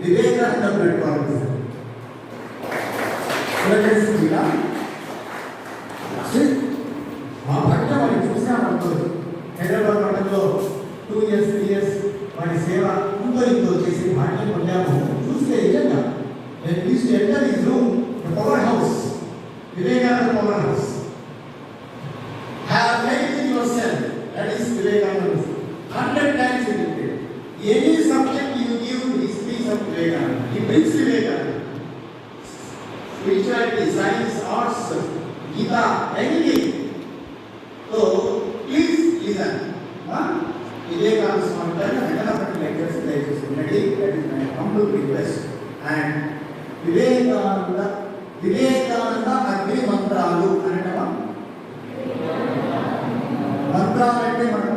వివేకానంద పెట్టుకోవాలి. మా పట్ల వాడిని చూసామనుకోదు. హైదరాబాద్ పట్టణంలో 2 years 3 years వాడి సేవ ఇంతో చేసి భాగ్యం పొందాము. చూస్తే నిజంగా enter is room power house, Vivekananda power house. Have faith in your self, that is Vivekananda. 100 times you will get. Any subject you give, he speaks of Vivekananda. He brings Vivekananda. Spirituality, science, arts, Gita, anything. So please listen. Vivekananda Swami lectures like that is my humble request. And Vivekananda అగ్ని మంత్రాలు అంటే మంత్రాలు అంటే మనం